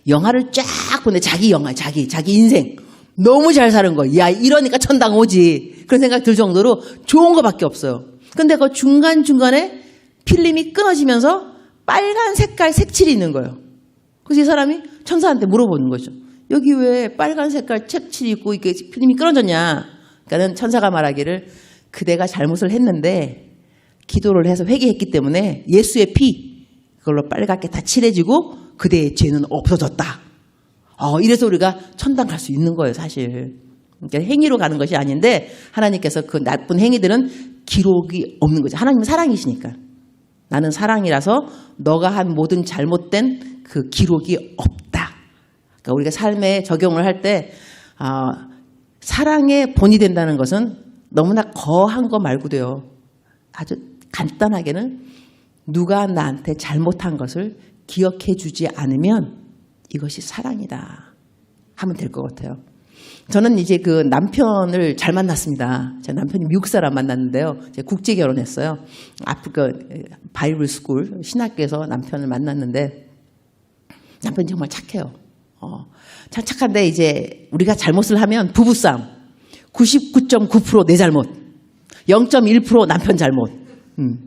영화를 쫙 보는데 자기 영화, 자기 인생 너무 잘 사는 거. 야, 이러니까 천당 오지. 그런 생각 들 정도로 좋은 거밖에 없어요. 근데 그 중간중간에 필름이 끊어지면서 빨간 색깔 색칠이 있는 거예요. 그래서 이 사람이 천사한테 물어보는 거죠. 여기 왜 빨간 색깔 색칠이 있고 이게 필름이 끊어졌냐. 그러니까 천사가 말하기를 그대가 잘못을 했는데 기도를 해서 회개했기 때문에 예수의 피 그걸로 빨갛게 다 칠해지고 그대의 죄는 없어졌다. 이래서 우리가 천당 갈 수 있는 거예요, 사실. 그러니까 행위로 가는 것이 아닌데 하나님께서 그 나쁜 행위들은 기록이 없는 거죠. 하나님은 사랑이시니까. 나는 사랑이라서 너가 한 모든 잘못된 그 기록이 없다. 그러니까 우리가 삶에 적용을 할 때 사랑의 본이 된다는 것은 너무나 거한 거 말고도요. 아주 간단하게는 누가 나한테 잘못한 것을 기억해 주지 않으면 이것이 사랑이다 하면 될 것 같아요. 저는 이제 그 남편을 잘 만났습니다. 제 남편이 미국 사람 만났는데요. 제가 국제 결혼했어요. 아프리카 바이블 스쿨 신학교에서 남편을 만났는데 남편이 정말 착해요. 참 착한데 이제 우리가 잘못을 하면 부부싸움. 99.9% 내 잘못, 0.1% 남편 잘못.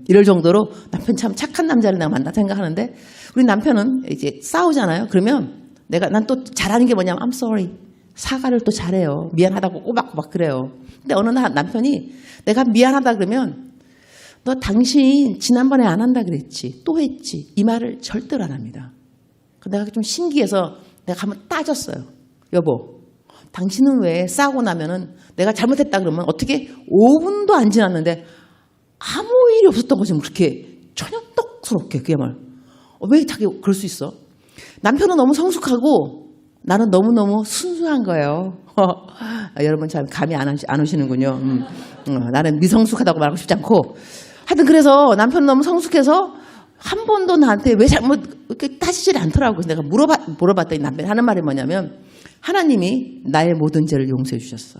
이럴 정도로 남편 참 착한 남자를 내가 만나 생각하는데 우리 남편은 이제 싸우잖아요. 그러면 난 또 잘하는 게 뭐냐면 I'm sorry. 사과를 또 잘해요. 미안하다고 꼬박꼬박 그래요. 근데 어느 날 남편이 내가 미안하다 그러면 너 당신 지난번에 안 한다 그랬지. 또 했지. 이 말을 절대로 안 합니다. 내가 좀 신기해서 내가 한번 따졌어요. 여보, 당신은 왜 싸우고 나면은 내가 잘못했다 그러면 어떻게 5분도 안 지났는데 아무 일이 없었던 거지 그렇게 천연떡스럽게 그야말로. 왜 자기 그럴 수 있어? 남편은 너무 성숙하고 나는 너무너무 순수한 거예요. 여러분 참 감이 안 오시는군요. 나는 미성숙하다고 말하고 싶지 않고 하여튼 그래서 남편은 너무 성숙해서 한 번도 나한테 왜 잘못 이렇게 따지질 않더라고요. 내가 물어봤더니 남편이 하는 말이 뭐냐면 하나님이 나의 모든 죄를 용서해 주셨어.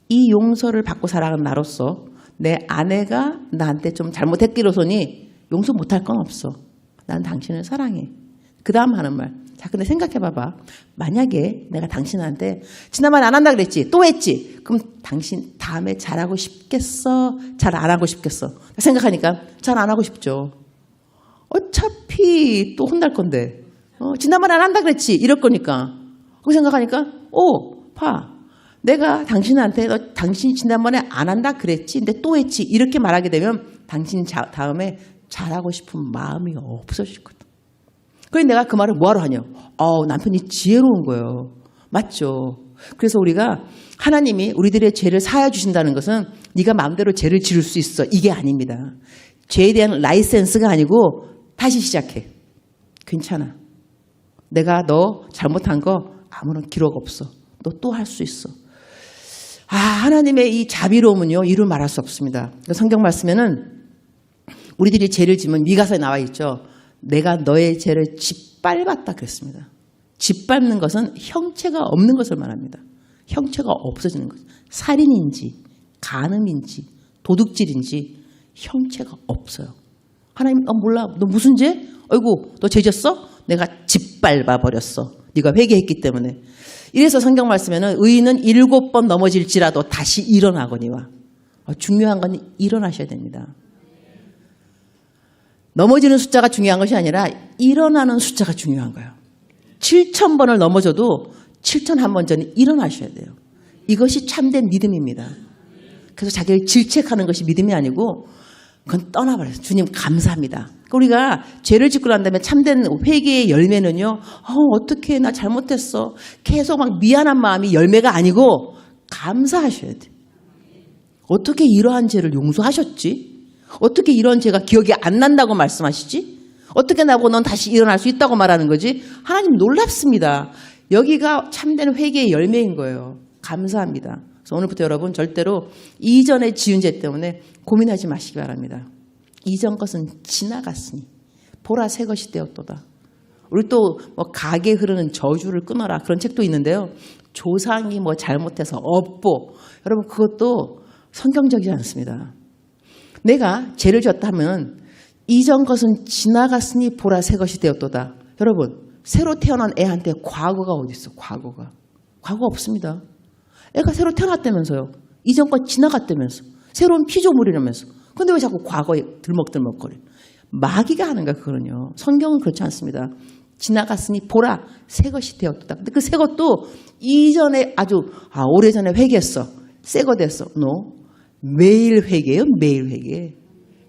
이 용서를 받고 살아가는 나로서 내 아내가 나한테 좀 잘못했기로서니 용서 못할 건 없어. 난 당신을 사랑해. 그 다음 하는 말. 자, 근데 생각해봐봐. 만약에 내가 당신한테 지난번에 안 한다 그랬지. 또 했지. 그럼 당신 다음에 잘하고 싶겠어? 잘 안 하고 싶겠어? 생각하니까 잘 안 하고 싶죠. 어차피 또 혼날 건데. 지난번에 안 한다 그랬지. 이럴 거니까. 그 생각하니까 봐. 내가 당신한테 당신이 지난번에 안 한다 그랬지. 근데 또 했지. 이렇게 말하게 되면 당신 다음에 잘하고 싶은 마음이 없어질 거다. 그래서 내가 그 말을 뭐하러 하냐. 남편이 지혜로운 거예요. 맞죠. 그래서 우리가 하나님이 우리들의 죄를 사하여 주신다는 것은 네가 마음대로 죄를 지을 수 있어. 이게 아닙니다. 죄에 대한 라이센스가 아니고 다시 시작해. 괜찮아. 내가 너 잘못한 거 아무런 기록 없어. 너 또 할 수 있어. 하나님의 이 자비로움은요. 이루 말할 수 없습니다. 성경 말씀에는 우리들이 죄를 지면 미가서에 나와 있죠. 내가 너의 죄를 짓밟았다 그랬습니다. 짓밟는 것은 형체가 없는 것을 말합니다. 형체가 없어지는 것. 살인인지 간음인지 도둑질인지 형체가 없어요. 하나님 몰라. 너 무슨 죄? 아이고 너 죄 졌어? 내가 짓밟아 버렸어. 네가 회개했기 때문에. 이래서 성경 말씀에는 의인은 7번 넘어질지라도 다시 일어나거니와. 중요한 건 일어나셔야 됩니다. 넘어지는 숫자가 중요한 것이 아니라 일어나는 숫자가 중요한 거예요. 7,000번을 넘어져도 7,001번 전에 일어나셔야 돼요. 이것이 참된 믿음입니다. 그래서 자기를 질책하는 것이 믿음이 아니고 그건 떠나버려요. 주님 감사합니다. 우리가 죄를 짓고 난 다음에 참된 회개의 열매는요. 어떻게 나 잘못했어. 계속 막 미안한 마음이 열매가 아니고 감사하셔야 돼. 어떻게 이러한 죄를 용서하셨지? 어떻게 이런 죄가 기억이 안 난다고 말씀하시지? 어떻게 나보고 넌 다시 일어날 수 있다고 말하는 거지? 하나님 놀랍습니다. 여기가 참된 회개의 열매인 거예요. 감사합니다. 그래서 오늘부터 여러분 절대로 이전에 지은 죄 때문에 고민하지 마시기 바랍니다. 이전 것은 지나갔으니 보라 새 것이 되었도다. 우리 또 뭐 가게 흐르는 저주를 끊어라 그런 책도 있는데요. 조상이 뭐 잘못해서 업보 여러분 그것도 성경적이지 않습니다. 내가 죄를 졌다면 이전 것은 지나갔으니 보라 새 것이 되었도다. 여러분 새로 태어난 애한테 과거가 어디 있어? 과거 없습니다. 애가 새로 태어났다면서요. 이전 것 지나갔다면서. 새로운 피조물이라면서. 근데 왜 자꾸 과거에 들먹들먹거려? 마귀가 하는 거야 그거는요. 성경은 그렇지 않습니다. 지나갔으니 보라 새 것이 되었다. 근데 그 새 것도 이전에 아주 오래전에 회개했어. 새 거 됐어. No. 매일 회개예요. 매일 회개.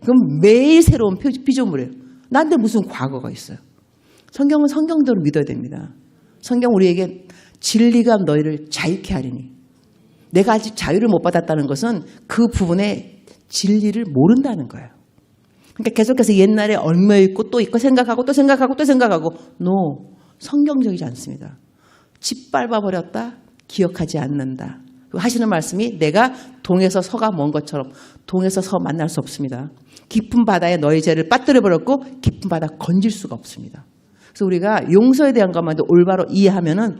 그럼 매일 새로운 피조물이에요. 나한테 무슨 과거가 있어요. 성경은 성경대로 믿어야 됩니다. 성경 우리에게 진리가 너희를 자유케 하리니. 내가 아직 자유를 못 받았다는 것은 그 부분에 진리를 모른다는 거예요. 그러니까 계속해서 옛날에 얽매여 있고 또 있고 생각하고 또 생각하고 또 생각하고 No. 성경적이지 않습니다. 짓밟아 버렸다. 기억하지 않는다. 하시는 말씀이 내가 동에서 서가 먼 것처럼 동에서 서 만날 수 없습니다. 깊은 바다에 너희 죄를 빠뜨려 버렸고 깊은 바다 건질 수가 없습니다. 그래서 우리가 용서에 대한 것만 올바로 이해하면은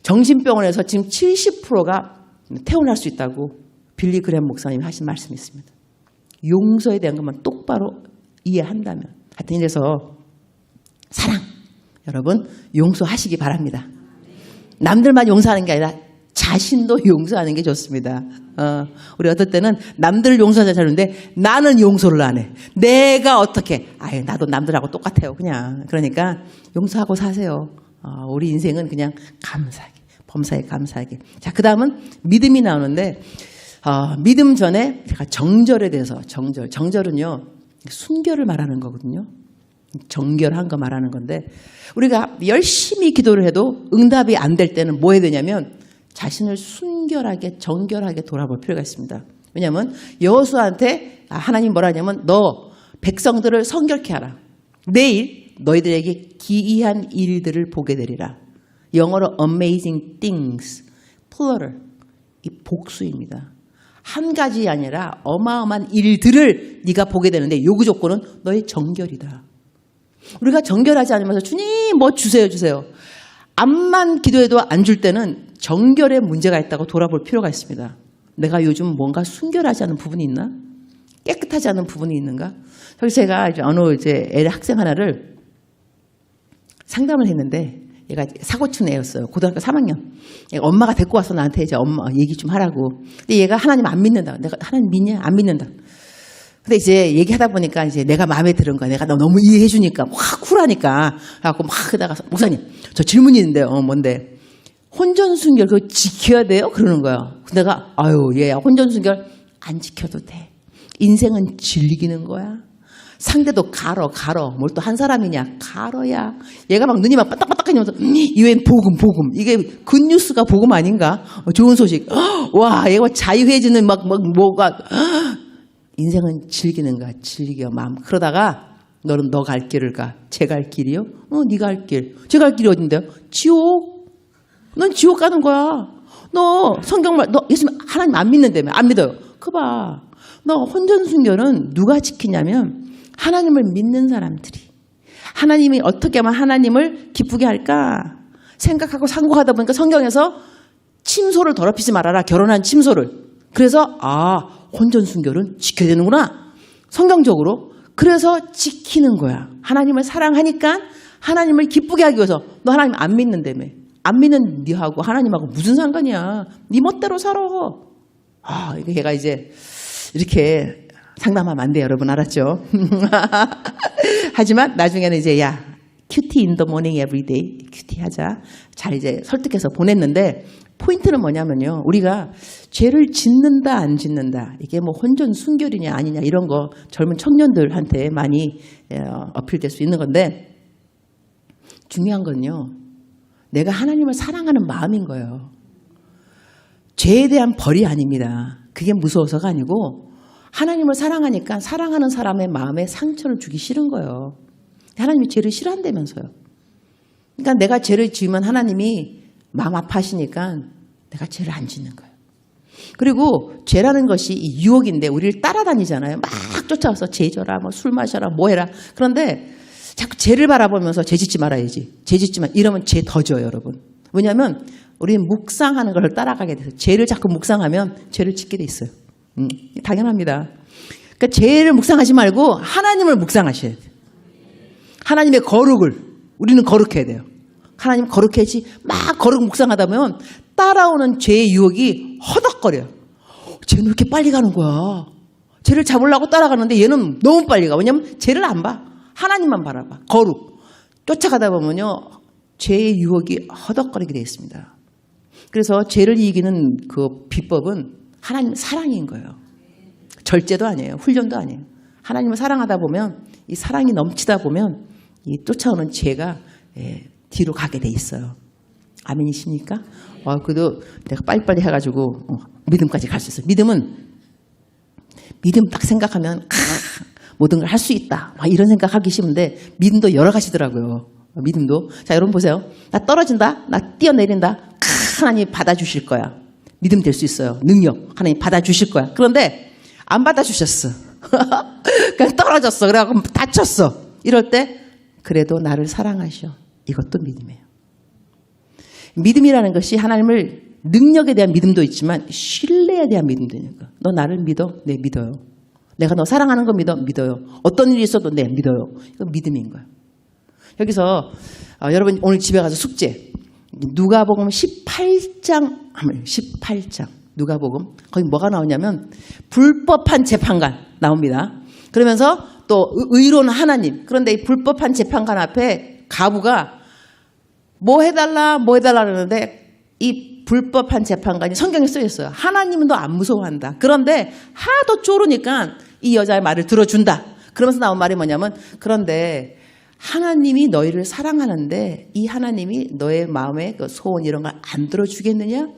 정신병원에서 지금 70%가 퇴원할 수 있다고 빌리 그램 목사님이 하신 말씀이 있습니다. 용서에 대한 것만 똑바로 이해한다면. 하여튼 이래서 사랑 여러분 용서하시기 바랍니다. 남들만 용서하는 게 아니라 자신도 용서하는 게 좋습니다. 우리 어떨 때는 남들을 용서하자 하는데 나는 용서를 안 해. 내가 어떻게? 나도 남들하고 똑같아요. 그냥. 그러니까 용서하고 사세요. 우리 인생은 그냥 감사하게, 범사에 감사하게. 자, 그 다음은 믿음이 나오는데 믿음 전에 제가 정절에 대해서 정절은요 순결을 말하는 거거든요. 정결한 거 말하는 건데 우리가 열심히 기도를 해도 응답이 안 될 때는 뭐 해야 되냐면 자신을 순결하게 정결하게 돌아볼 필요가 있습니다. 왜냐하면 여호수아한테 하나님 뭐라 하냐면 너 백성들을 성결케 하라. 내일 너희들에게 기이한 일들을 보게 되리라. 영어로 amazing things, plural, 이 복수입니다. 한 가지 아니라 어마어마한 일들을 네가 보게 되는데 요구 조건은 너의 정결이다. 우리가 정결하지 않으면서 주님 뭐 주세요. 암만 기도해도 안 줄 때는 정결에 문제가 있다고 돌아볼 필요가 있습니다. 내가 요즘 뭔가 순결하지 않은 부분이 있나? 깨끗하지 않은 부분이 있는가? 그래서 제가 어느 애 학생 하나를 상담을 했는데 얘가 사고친 애였어요. 고등학교 3학년. 얘가 엄마가 데리고 와서 나한테 이제 엄마 얘기 좀 하라고. 근데 얘가 하나님 안 믿는다. 내가 하나님 믿냐? 안 믿는다. 근데 이제 얘기하다 보니까 이제 내가 마음에 드는 거야. 내가 너무 이해해 주니까 확 쿨하니까. 그래갖고 막 그러다가 목사님 저 질문이 있는데요. 뭔데? 혼전순결 그거 지켜야 돼요? 그러는 거야. 내가 얘야 혼전순결 안 지켜도 돼. 인생은 즐기는 거야. 상대도 가러 뭘 또 한 사람이냐 가러야. 얘가 막 눈이 막 빠딱빠딱하면서 이외엔 복음 이게 굿뉴스가 복음 아닌가? 좋은 소식. 와 얘가 자유해지는 막 뭐가 인생은 즐기는 거야. 즐겨 마음. 그러다가 너는 너 갈 길을 가. 쟤 갈 길이요? 네가 갈 길. 쟤 갈 길이 어딘데요? 지옥. 넌 지옥 가는 거야. 너 성경말 너 예수 하나님 안 믿는다며. 안 믿어요. 그봐. 너 혼전순결은 누가 지키냐면 하나님을 믿는 사람들이. 하나님이 어떻게 하면 하나님을 기쁘게 할까 생각하고 상고하다 보니까 성경에서 침소를 더럽히지 말아라. 결혼한 침소를. 그래서 혼전순결은 지켜야 되는구나. 성경적으로. 그래서 지키는 거야. 하나님을 사랑하니까 하나님을 기쁘게 하기 위해서. 너 하나님 안 믿는다며. 안 믿는 니하고 하나님하고 무슨 상관이야. 니 멋대로 살아. 얘가 이제 이렇게 상담하면 안 돼요. 여러분 알았죠? 하지만 나중에는 이제 큐티 in the morning every day. 큐티 하자. 잘 이제 설득해서 보냈는데 포인트는 뭐냐면요. 우리가 죄를 짓는다 안 짓는다. 이게 뭐 혼전 순결이냐 아니냐 이런 거 젊은 청년들한테 많이 어필될 수 있는 건데 중요한 건요. 내가 하나님을 사랑하는 마음인 거예요. 죄에 대한 벌이 아닙니다. 그게 무서워서가 아니고 하나님을 사랑하니까 사랑하는 사람의 마음에 상처를 주기 싫은 거예요. 하나님이 죄를 싫어한다면서요. 그러니까 내가 죄를 지으면 하나님이 마음 아파하시니까 내가 죄를 안 짓는 거예요. 그리고 죄라는 것이 유혹인데 우리를 따라다니잖아요. 막 쫓아와서 죄 져라, 뭐 술 마셔라, 뭐 해라. 그런데 자꾸 죄를 바라보면서 죄 짓지 말아야지. 죄 짓지 마. 이러면 죄 더 져요, 여러분. 왜냐하면 우리는 묵상하는 걸 따라가게 돼서 죄를 자꾸 묵상하면 죄를 짓게 돼 있어요. 당연합니다. 그러니까 죄를 묵상하지 말고 하나님을 묵상하셔야 돼요. 하나님의 거룩을 우리는 거룩해야 돼요. 하나님 거룩해야지 막 거룩 묵상하다 보면 따라오는 죄의 유혹이 허덕거려요. 쟤는 왜 이렇게 빨리 가는 거야? 죄를 잡으려고 따라가는데 얘는 너무 빨리 가. 왜냐하면 죄를 안 봐. 하나님만 바라봐. 거룩. 쫓아가다 보면요. 죄의 유혹이 허덕거리게 되어 있습니다. 그래서 죄를 이기는 그 비법은 하나님 사랑인 거예요. 절제도 아니에요. 훈련도 아니에요. 하나님을 사랑하다 보면 이 사랑이 넘치다 보면 이 쫓아오는 죄가 뒤로 가게 돼 있어요. 아멘이십니까? 그래도 내가 빨리빨리 해가지고 믿음까지 갈 수 있어요. 믿음 딱 생각하면 모든 걸 할 수 있다. 막 이런 생각하기 쉬운데 믿음도 여러 가지더라고요. 믿음도. 자, 여러분 보세요. 나 떨어진다. 나 뛰어내린다. 하나님 받아주실 거야. 믿음 될 수 있어요. 능력. 하나님 받아주실 거야. 그런데 안 받아주셨어. 그냥 떨어졌어. 그래갖고 다쳤어. 이럴 때 그래도 나를 사랑하셔. 이것도 믿음이에요. 믿음이라는 것이 하나님을 능력에 대한 믿음도 있지만 신뢰에 대한 믿음도 있는 거야. 너 나를 믿어? 네, 믿어요. 내가 너 사랑하는 거 믿어? 믿어요. 어떤 일이 있어도 네, 믿어요. 이건 믿음인 거야. 여기서 여러분 오늘 집에 가서 숙제. 누가복음 18장 누가복음 거기 뭐가 나오냐면 불법한 재판관 나옵니다. 그러면서 또 의로운 하나님. 그런데 이 불법한 재판관 앞에 가부가 뭐 해달라 그러는데 이 불법한 재판관이 성경에 써 있어요. 하나님은 너 안 무서워한다. 그런데 하도 쪼르니까 이 여자의 말을 들어준다. 그러면서 나온 말이 뭐냐면 그런데 하나님이 너희를 사랑하는데 이 하나님이 너의 마음의 그 소원 이런 걸 안 들어주겠느냐?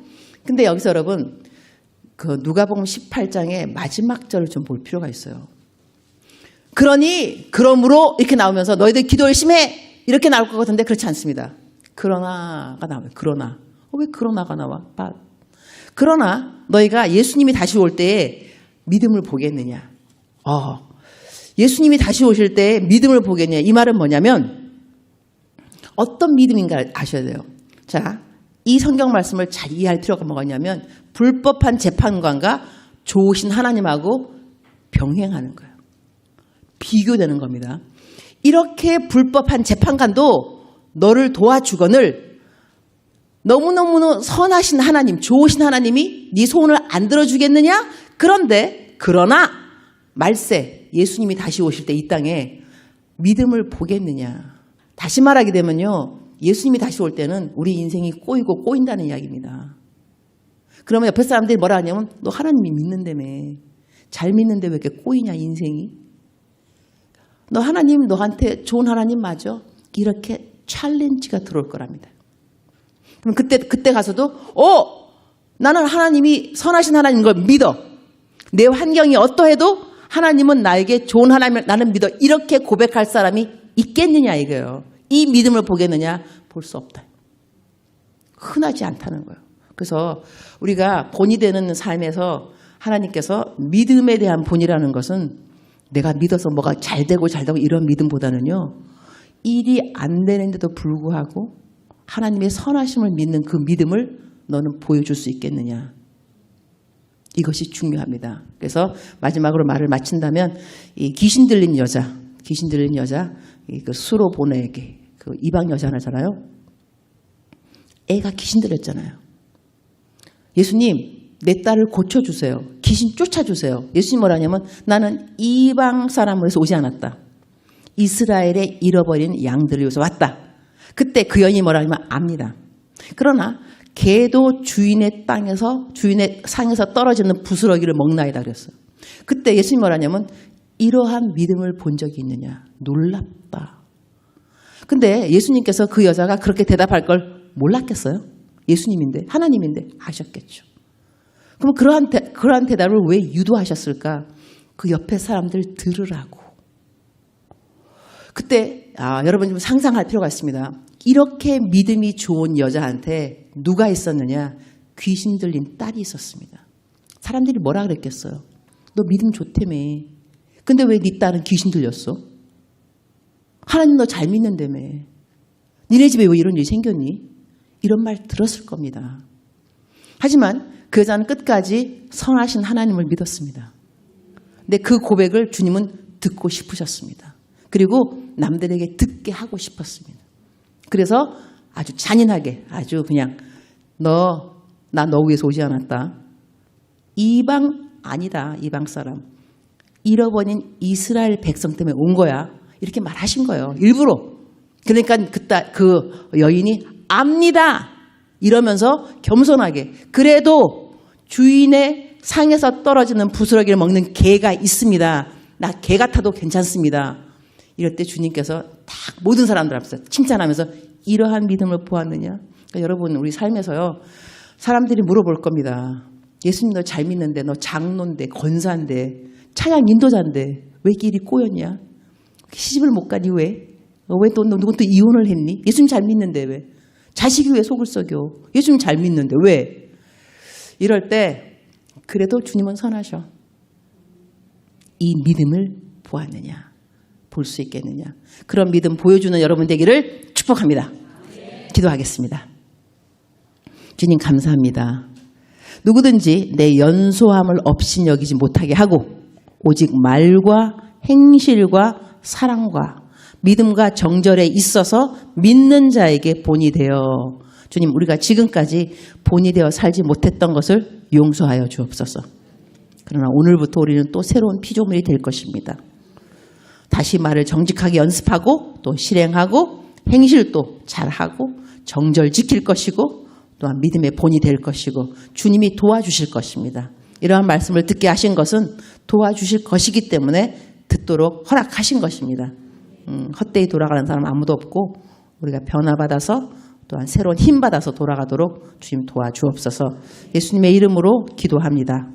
근데 여기서 여러분 그 누가복음 18장의 마지막 절을 좀 볼 필요가 있어요. 그러므로 이렇게 나오면서 너희들 기도 열심히 해 이렇게 나올 것 같은데 그렇지 않습니다. 그러나가 나와요. 그러나. 왜 그러나가 나와? 그러나 너희가 예수님이 다시 올 때에 믿음을 보겠느냐? 예수님이 다시 오실 때 믿음을 보겠느냐? 이 말은 뭐냐면 어떤 믿음인가 아셔야 돼요. 자, 이 성경 말씀을 잘 이해할 필요가 뭐냐면 불법한 재판관과 좋으신 하나님하고 병행하는 거예요. 비교되는 겁니다. 이렇게 불법한 재판관도 너를 도와주거늘 너무너무 선하신 하나님, 좋으신 하나님이 네 소원을 안 들어주겠느냐? 그러나 말세 예수님이 다시 오실 때 이 땅에 믿음을 보겠느냐? 다시 말하게 되면요. 예수님이 다시 올 때는 우리 인생이 꼬이고 꼬인다는 이야기입니다. 그러면 옆에 사람들이 뭐라 하냐면 너 하나님이 믿는다며. 잘 믿는데 왜 이렇게 꼬이냐 인생이. 너 하나님 너한테 좋은 하나님 맞아? 이렇게 챌린지가 들어올 거랍니다. 그럼 그때 가서도 나는 하나님이 선하신 하나님인 걸 믿어. 내 환경이 어떠해도 하나님은 나에게 좋은 하나님을 나는 믿어. 이렇게 고백할 사람이 있겠느냐 이거예요. 이 믿음을 보겠느냐? 볼 수 없다. 흔하지 않다는 거예요. 그래서 우리가 본이 되는 삶에서 하나님께서 믿음에 대한 본이라는 것은 내가 믿어서 뭐가 잘 되고 이런 믿음보다는요. 일이 안 되는데도 불구하고 하나님의 선하심을 믿는 그 믿음을 너는 보여줄 수 있겠느냐. 이것이 중요합니다. 그래서 마지막으로 말을 마친다면 이 귀신 들린 여자 그 수로보네에게 그 이방 여자잖아요. 애가 귀신 들렸잖아요. 예수님 내 딸을 고쳐주세요. 귀신 쫓아주세요. 예수님 뭐라냐면 나는 이방 사람으로 해서 오지 않았다. 이스라엘의 잃어버린 양들을 위해서 왔다. 그때 그 여인이 뭐라냐면 압니다. 그러나 개도 주인의 상에서 떨어지는 부스러기를 먹나이다 그랬어요. 그때 예수님 뭐라냐면 이러한 믿음을 본 적이 있느냐. 놀랍다. 근데 예수님께서 그 여자가 그렇게 대답할 걸 몰랐겠어요? 예수님인데, 하나님인데 아셨겠죠. 그럼 그러한 대답을 왜 유도하셨을까? 그 옆에 사람들 들으라고. 그때 여러분 좀 상상할 필요가 있습니다. 이렇게 믿음이 좋은 여자한테 누가 있었느냐? 귀신 들린 딸이 있었습니다. 사람들이 뭐라 그랬겠어요? 너 믿음 좋다며. 근데 왜 네 딸은 귀신 들렸어? 하나님 너 잘 믿는다며. 니네 집에 왜 이런 일이 생겼니? 이런 말 들었을 겁니다. 하지만 그 여자는 끝까지 선하신 하나님을 믿었습니다. 근데 그 고백을 주님은 듣고 싶으셨습니다. 그리고 남들에게 듣게 하고 싶었습니다. 그래서 아주 잔인하게 아주 그냥 나 너 위해서 오지 않았다. 이방 아니다. 이방 사람. 잃어버린 이스라엘 백성 때문에 온 거야. 이렇게 말하신 거예요. 일부러. 그러니까 그 여인이 압니다. 이러면서 겸손하게. 그래도 주인의 상에서 떨어지는 부스러기를 먹는 개가 있습니다. 나 개 같아도 괜찮습니다. 이럴 때 주님께서 딱 모든 사람들 앞에서 칭찬하면서 이러한 믿음을 보았느냐. 그러니까 여러분 우리 삶에서요. 사람들이 물어볼 겁니다. 예수님 너 잘 믿는데 너 장로인데 권사인데 찬양 인도자인데 왜 길이 꼬였냐. 시집을 못 가니 왜? 왜 또 누군 또 이혼을 했니? 예수님 잘 믿는데 왜? 자식이 왜 속을 썩여? 예수님 잘 믿는데 왜? 이럴 때 그래도 주님은 선하셔. 이 믿음을 보았느냐? 볼 수 있겠느냐? 그런 믿음 보여주는 여러분 되기를 축복합니다. 기도하겠습니다. 주님 감사합니다. 누구든지 내 연소함을 업신여기지 못하게 하고 오직 말과 행실과 사랑과 믿음과 정절에 있어서 믿는 자에게 본이 되어 주님 우리가 지금까지 본이 되어 살지 못했던 것을 용서하여 주옵소서. 그러나 오늘부터 우리는 또 새로운 피조물이 될 것입니다. 다시 말을 정직하게 연습하고 또 실행하고 행실도 잘하고 정절 지킬 것이고 또한 믿음의 본이 될 것이고 주님이 도와주실 것입니다. 이러한 말씀을 듣게 하신 것은 도와주실 것이기 때문에 듣도록 허락하신 것입니다. 헛되이 돌아가는 사람 아무도 없고 우리가 변화받아서 또한 새로운 힘 받아서 돌아가도록 주님 도와주옵소서. 예수님의 이름으로 기도합니다.